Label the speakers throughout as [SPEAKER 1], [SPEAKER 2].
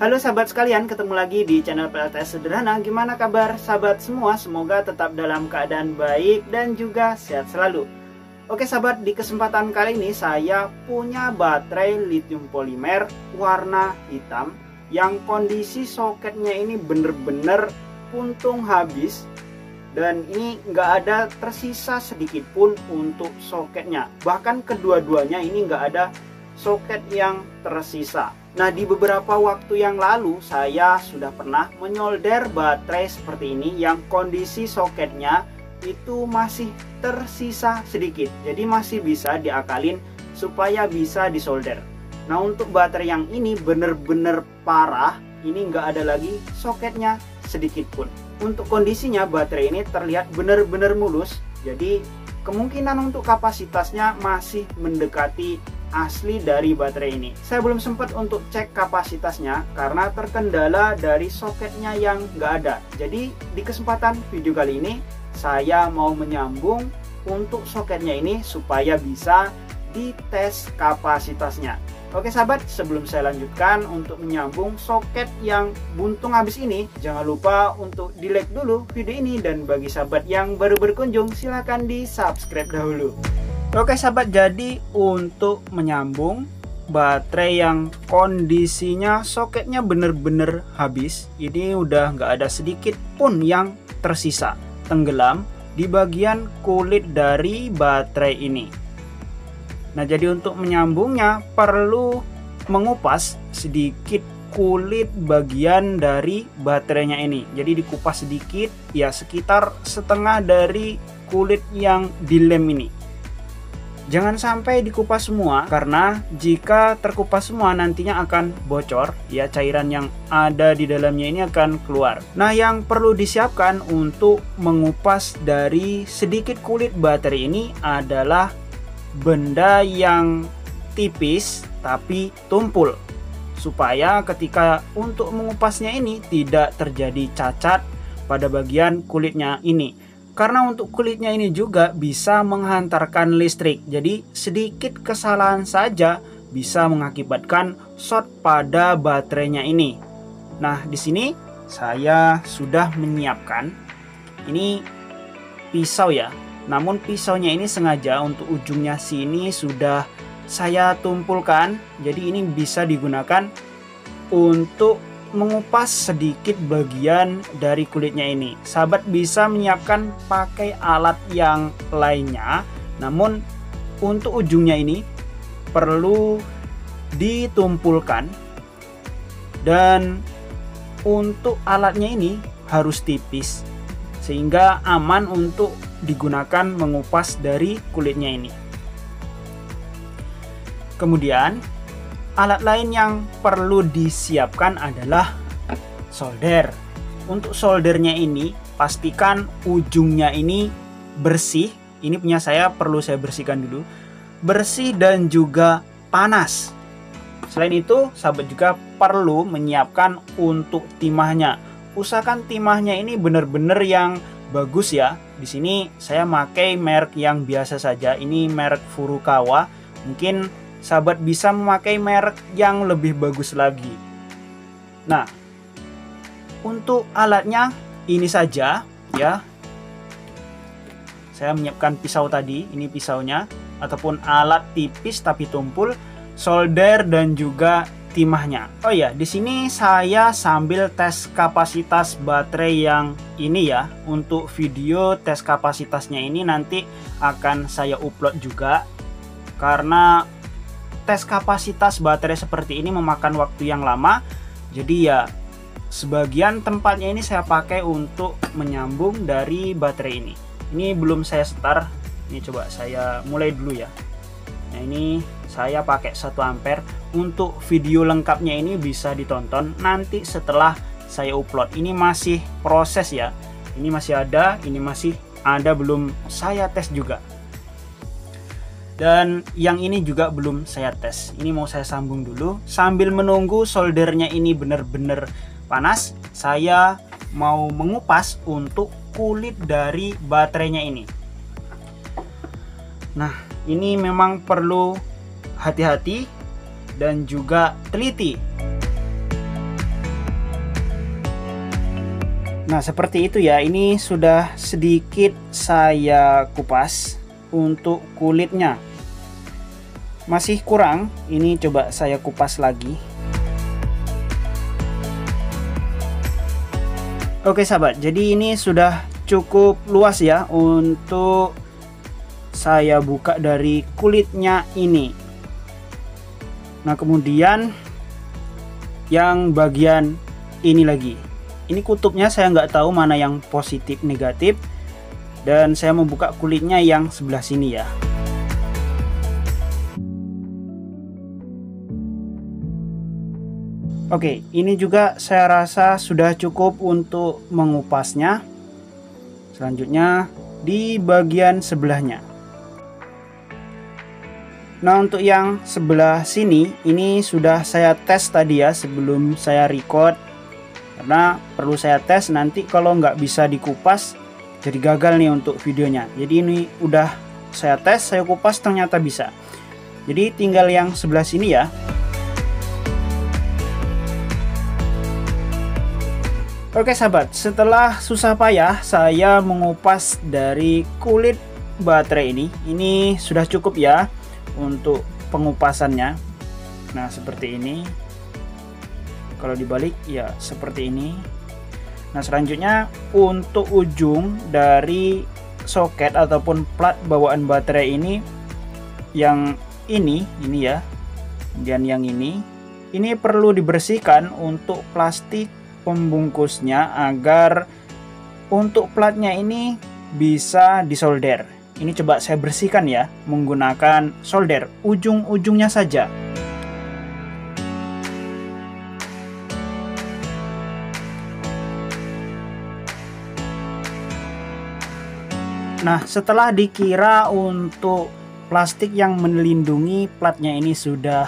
[SPEAKER 1] Halo sahabat sekalian, ketemu lagi di channel PLTS Sederhana. Gimana kabar sahabat semua? Semoga tetap dalam keadaan baik dan juga sehat selalu. Oke sahabat, di kesempatan kali ini saya punya baterai lithium polimer warna hitam yang kondisi soketnya ini bener-bener puntung habis. Dan ini nggak ada tersisa sedikit pun untuk soketnya. Bahkan kedua-duanya ini nggak ada soket yang tersisa. Nah, di beberapa waktu yang lalu saya sudah pernah menyolder baterai seperti ini yang kondisi soketnya itu masih tersisa sedikit. Jadi masih bisa diakalin supaya bisa disolder. Nah, untuk baterai yang ini bener-bener parah. Ini nggak ada lagi soketnya sedikit pun. Untuk kondisinya baterai ini terlihat benar-benar mulus. Jadi kemungkinan untuk kapasitasnya masih mendekati asli dari baterai ini. Saya belum sempat untuk cek kapasitasnya karena terkendala dari soketnya yang nggak ada. Jadi di kesempatan video kali ini saya mau menyambung untuk soketnya ini supaya bisa dites kapasitasnya. Oke sahabat, sebelum saya lanjutkan untuk menyambung soket yang buntung habis ini, jangan lupa untuk di like dulu video ini, dan bagi sahabat yang baru berkunjung silahkan di subscribe dahulu. Oke sahabat, jadi untuk menyambung baterai yang kondisinya soketnya bener-bener habis, ini udah nggak ada sedikit pun yang tersisa, tenggelam di bagian kulit dari baterai ini. Nah, jadi untuk menyambungnya perlu mengupas sedikit kulit bagian dari baterainya ini. Jadi dikupas sedikit, ya sekitar setengah dari kulit yang dilem ini. Jangan sampai dikupas semua, karena jika terkupas semua nantinya akan bocor, ya cairan yang ada di dalamnya ini akan keluar. Nah, yang perlu disiapkan untuk mengupas dari sedikit kulit baterai ini adalah benda yang tipis tapi tumpul, supaya ketika untuk mengupasnya ini tidak terjadi cacat pada bagian kulitnya ini. Karena untuk kulitnya ini juga bisa menghantarkan listrik, jadi sedikit kesalahan saja bisa mengakibatkan short pada baterainya ini. Nah, di sini saya sudah menyiapkan ini pisau ya. Namun pisaunya ini sengaja untuk ujungnya sini sudah saya tumpulkan. Jadi ini bisa digunakan untuk mengupas sedikit bagian dari kulitnya ini. Sahabat bisa menyiapkan pakai alat yang lainnya. Namun untuk ujungnya ini perlu ditumpulkan. Dan untuk alatnya ini harus tipis, sehingga aman untuk digunakan mengupas dari kulitnya ini. Kemudian alat lain yang perlu disiapkan adalah solder. Untuk soldernya ini pastikan ujungnya ini bersih. Ini punya saya, perlu saya bersihkan dulu. Bersih dan juga panas. Selain itu sahabat juga perlu menyiapkan untuk timahnya. Usahakan timahnya ini benar-benar yang bagus ya. Di sini saya pakai merek yang biasa saja. Ini merek Furukawa. Mungkin sahabat bisa memakai merek yang lebih bagus lagi. Nah, untuk alatnya ini saja ya. Saya menyiapkan pisau tadi. Ini pisaunya, ataupun alat tipis tapi tumpul, solder dan juga timahnya. Oh ya, di sini saya sambil tes kapasitas baterai yang ini ya. Untuk video tes kapasitasnya ini nanti akan saya upload juga, karena tes kapasitas baterai seperti ini memakan waktu yang lama. Jadi ya sebagian tempatnya ini saya pakai untuk menyambung dari baterai ini. Ini belum saya setar. Ini coba saya mulai dulu ya. Nah, ini saya pakai 1 ampere. Untuk video lengkapnya ini bisa ditonton nanti setelah saya upload. Ini masih proses ya. Ini masih ada, ini masih ada, belum saya tes juga. Dan yang ini juga belum saya tes. Ini mau saya sambung dulu. Sambil menunggu soldernya ini benar-benar panas, saya mau mengupas untuk kulit dari baterainya ini. Nah, ini memang perlu hati-hati dan juga teliti. Nah, seperti itu ya. Ini sudah sedikit saya kupas untuk kulitnya. Masih kurang, ini coba saya kupas lagi. Oke sahabat, jadi ini sudah cukup luas ya untuk saya buka dari kulitnya ini. Nah, kemudian yang bagian ini lagi. Ini kutubnya saya nggak tahu mana yang positif negatif, dan saya membuka kulitnya yang sebelah sini ya. Oke, ini juga saya rasa sudah cukup untuk mengupasnya. Selanjutnya di bagian sebelahnya. Nah, untuk yang sebelah sini ini sudah saya tes tadi ya sebelum saya record, karena perlu saya tes, nanti kalau nggak bisa dikupas jadi gagal nih untuk videonya. Jadi ini udah saya tes, saya kupas, ternyata bisa. Jadi tinggal yang sebelah sini ya. Oke sahabat, setelah susah payah saya mengupas dari kulit baterai ini sudah cukup ya untuk pengupasannya. Nah, seperti ini. Kalau dibalik ya seperti ini. Nah, selanjutnya untuk ujung dari soket ataupun plat bawaan baterai ini, yang ini ya, dan yang ini perlu dibersihkan untuk plastik pembungkusnya agar untuk platnya ini bisa disolder. Ini coba saya bersihkan ya menggunakan solder ujung-ujungnya saja. Nah, setelah dikira untuk plastik yang melindungi platnya ini sudah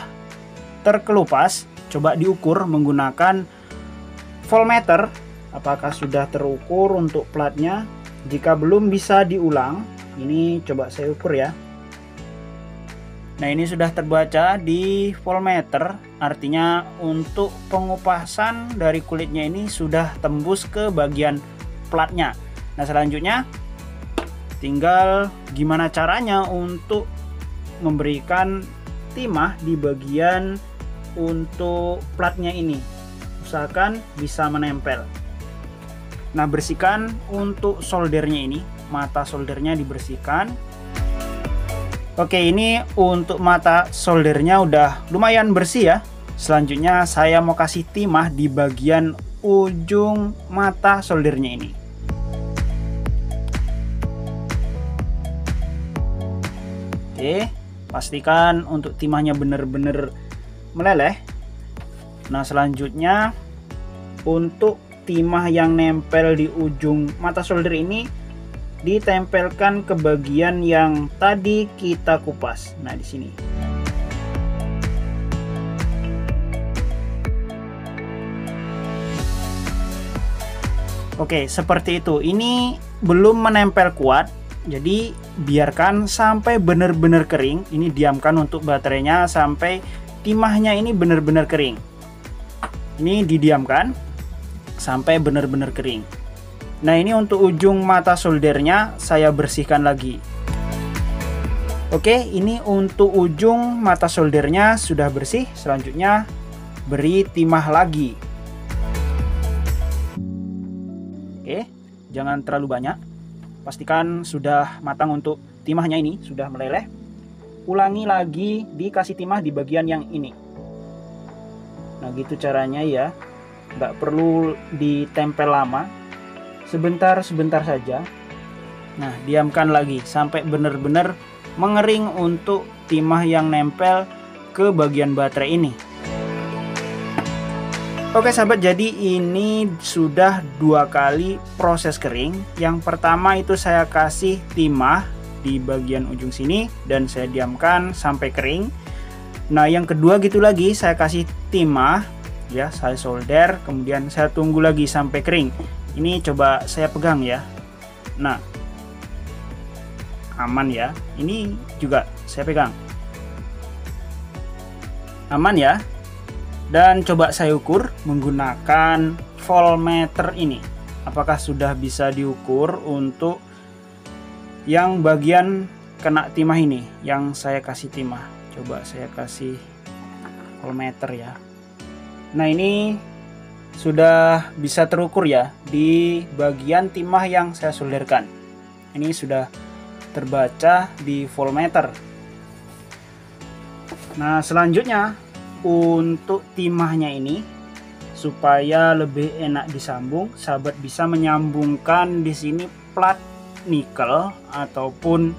[SPEAKER 1] terkelupas, coba diukur menggunakan voltmeter apakah sudah terukur untuk platnya. Jika belum, bisa diulang. Ini coba saya ukur ya. Nah, ini sudah terbaca di voltmeter, artinya untuk pengupasan dari kulitnya ini sudah tembus ke bagian platnya. Nah, selanjutnya tinggal gimana caranya untuk memberikan timah di bagian untuk platnya ini. Usahakan bisa menempel. Nah, bersihkan untuk soldernya ini, mata soldernya dibersihkan. Oke, ini untuk mata soldernya udah lumayan bersih ya. Selanjutnya saya mau kasih timah di bagian ujung mata soldernya ini. Oke, pastikan untuk timahnya benar-benar meleleh. Nah, selanjutnya untuk timah yang nempel di ujung mata solder ini ditempelkan ke bagian yang tadi kita kupas. Nah, di sini. Oke, seperti itu. Ini belum menempel kuat, jadi biarkan sampai benar-benar kering. Ini diamkan untuk baterainya sampai timahnya ini benar-benar kering. Ini didiamkan sampai benar-benar kering. Nah, ini untuk ujung mata soldernya saya bersihkan lagi. Oke, ini untuk ujung mata soldernya sudah bersih. Selanjutnya beri timah lagi. Oke, jangan terlalu banyak. Pastikan sudah matang untuk timahnya ini, sudah meleleh. Ulangi lagi, dikasih timah di bagian yang ini. Nah, gitu caranya ya. Nggak perlu ditempel lama. Sebentar-sebentar saja. Nah, diamkan lagi sampai benar-benar mengering untuk timah yang nempel ke bagian baterai ini. Oke sahabat, jadi ini sudah 2 kali proses kering. Yang pertama itu saya kasih timah di bagian ujung sini dan saya diamkan sampai kering. Nah, yang kedua gitu lagi, saya kasih timah ya, saya solder, kemudian saya tunggu lagi sampai kering. Ini coba saya pegang ya. Nah, aman ya. Ini juga saya pegang. Aman ya. Dan coba saya ukur menggunakan voltmeter ini. apakah sudah bisa diukur untuk yang bagian kena timah ini, yang saya kasih timah. Coba saya kasih voltmeter ya. Nah, ini sudah bisa terukur ya di bagian timah yang saya solderkan. Ini sudah terbaca di voltmeter. Nah, selanjutnya untuk timahnya ini supaya lebih enak disambung, sahabat bisa menyambungkan di sini plat nikel ataupun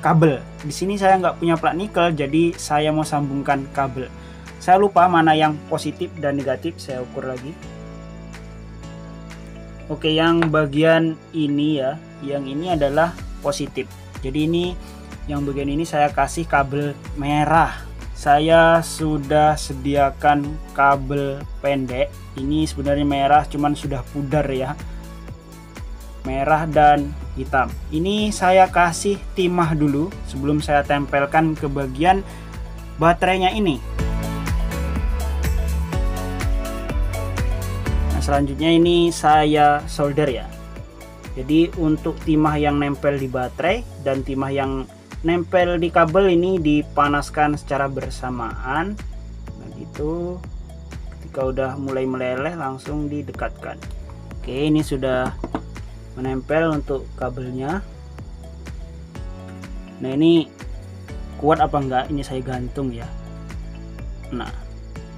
[SPEAKER 1] kabel. Di sini saya nggak punya plat nikel, jadi saya mau sambungkan kabel. Saya lupa mana yang positif dan negatif, saya ukur lagi. Oke, yang bagian ini ya, yang ini adalah positif. Jadi ini yang bagian ini saya kasih kabel merah. Saya sudah sediakan kabel pendek. Ini sebenarnya merah, cuman sudah pudar ya. Merah dan hitam. Ini saya kasih timah dulu sebelum saya tempelkan ke bagian baterainya ini. Nah, selanjutnya ini saya solder ya. Jadi untuk timah yang nempel di baterai dan timah yang nempel di kabel ini dipanaskan secara bersamaan. Nah gitu, ketika udah mulai meleleh langsung didekatkan. Oke, ini sudah menempel untuk kabelnya. Nah, ini kuat apa enggak, ini saya gantung ya. Nah,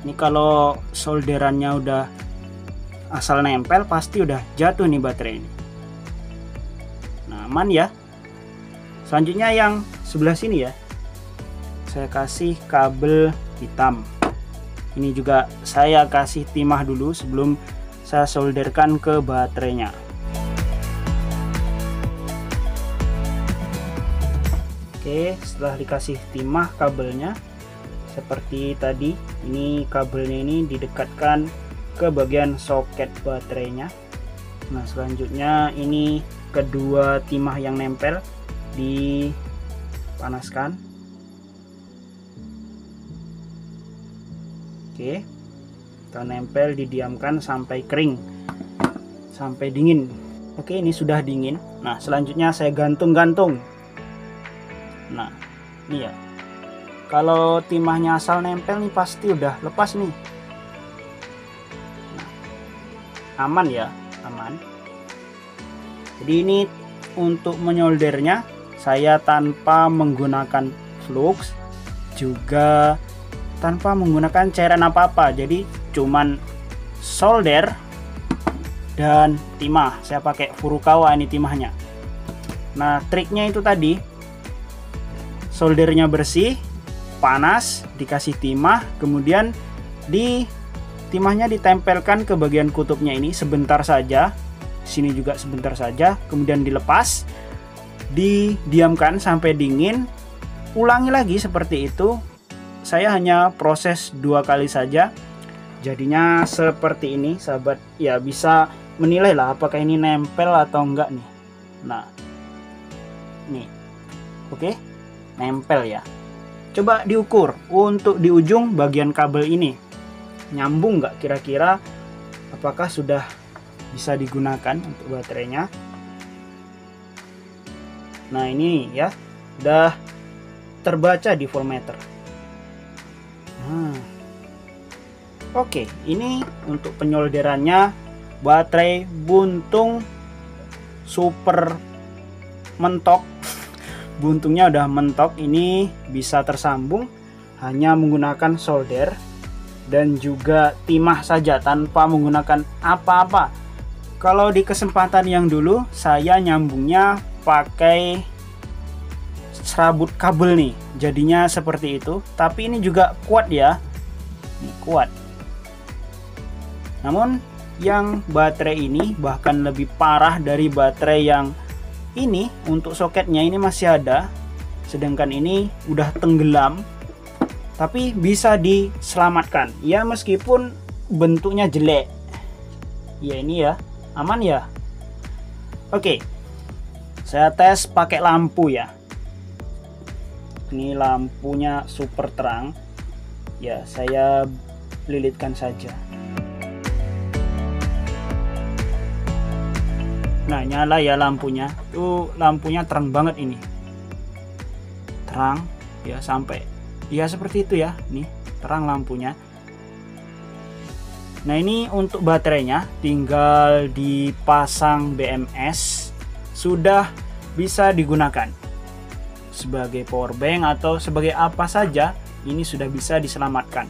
[SPEAKER 1] ini kalau solderannya udah asal nempel pasti udah jatuh nih baterai ini. Nah, aman ya. Selanjutnya yang sebelah sini ya, saya kasih kabel hitam. Ini juga saya kasih timah dulu sebelum saya solderkan ke baterainya. Oke, setelah dikasih timah kabelnya seperti tadi, ini kabelnya ini didekatkan ke bagian soket baterainya. Nah, selanjutnya ini kedua timah yang nempel dipanaskan. Oke, kita nempel, didiamkan sampai kering, sampai dingin. Oke, ini sudah dingin. Nah, selanjutnya saya gantung-gantung. Nah, ini ya, kalau timahnya asal nempel nih pasti udah lepas nih. Nah, aman ya, aman. Jadi ini untuk menyoldernya saya tanpa menggunakan flux, juga tanpa menggunakan cairan apa-apa. Jadi cuman solder dan timah. Saya pakai Furukawa ini timahnya. Nah, triknya itu tadi, soldernya bersih, panas, dikasih timah, kemudian timahnya ditempelkan ke bagian kutubnya ini sebentar saja. Sini juga sebentar saja, kemudian dilepas, didiamkan sampai dingin, ulangi lagi seperti itu. Saya hanya proses 2 kali saja, jadinya seperti ini sahabat ya. Bisa menilai lah apakah ini nempel atau enggak nih. Nah, nih, oke, nempel ya. Coba diukur untuk di ujung bagian kabel ini, nyambung nggak kira-kira, apakah sudah bisa digunakan untuk baterainya. Nah, ini ya udah terbaca di voltmeter. Nah, oke, ini untuk penyolderannya baterai buntung super mentok. Buntungnya udah mentok, ini bisa tersambung hanya menggunakan solder dan juga timah saja tanpa menggunakan apa-apa. Kalau di kesempatan yang dulu saya nyambungnya pakai serabut kabel nih, jadinya seperti itu. Tapi ini juga kuat ya, ini kuat. Namun yang baterai ini bahkan lebih parah dari baterai yang ini. Untuk soketnya ini masih ada, sedangkan ini udah tenggelam, tapi bisa diselamatkan ya, meskipun bentuknya jelek ya. Ini ya, aman ya. Oke, saya tes pakai lampu ya. Ini lampunya super terang ya, saya lilitkan saja. Nah, nyala ya lampunya. Tuh lampunya terang banget ini. Terang ya, sampai ya seperti itu ya. Nih, terang lampunya. Nah, ini untuk baterainya tinggal dipasang BMS, sudah bisa digunakan sebagai power bank atau sebagai apa saja. Ini sudah bisa diselamatkan.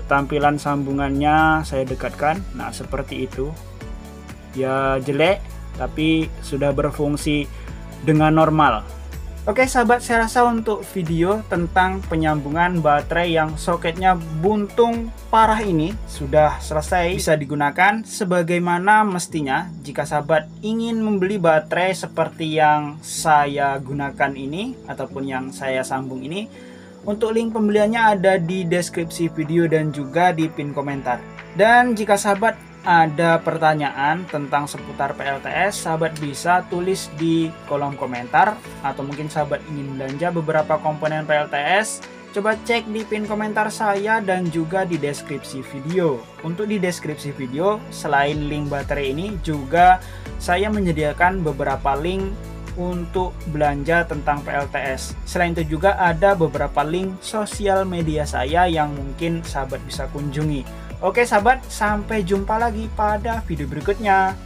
[SPEAKER 1] Tampilan sambungannya saya dekatkan. Nah, seperti itu. Ya jelek, tapi sudah berfungsi dengan normal. Oke sahabat, saya rasa untuk video tentang penyambungan baterai yang soketnya buntung parah ini sudah selesai, bisa digunakan sebagaimana mestinya. Jika sahabat ingin membeli baterai seperti yang saya gunakan ini ataupun yang saya sambung ini, untuk link pembeliannya ada di deskripsi video dan juga di pin komentar. Dan jika sahabat ada pertanyaan tentang seputar PLTS, sahabat bisa tulis di kolom komentar, atau mungkin sahabat ingin belanja beberapa komponen PLTS, coba cek di pin komentar saya dan juga di deskripsi video. Untuk di deskripsi video, selain link baterai ini, juga saya menyediakan beberapa link untuk belanja tentang PLTS. Selain itu juga ada beberapa link sosial media saya yang mungkin sahabat bisa kunjungi. Oke sahabat, sampai jumpa lagi pada video berikutnya.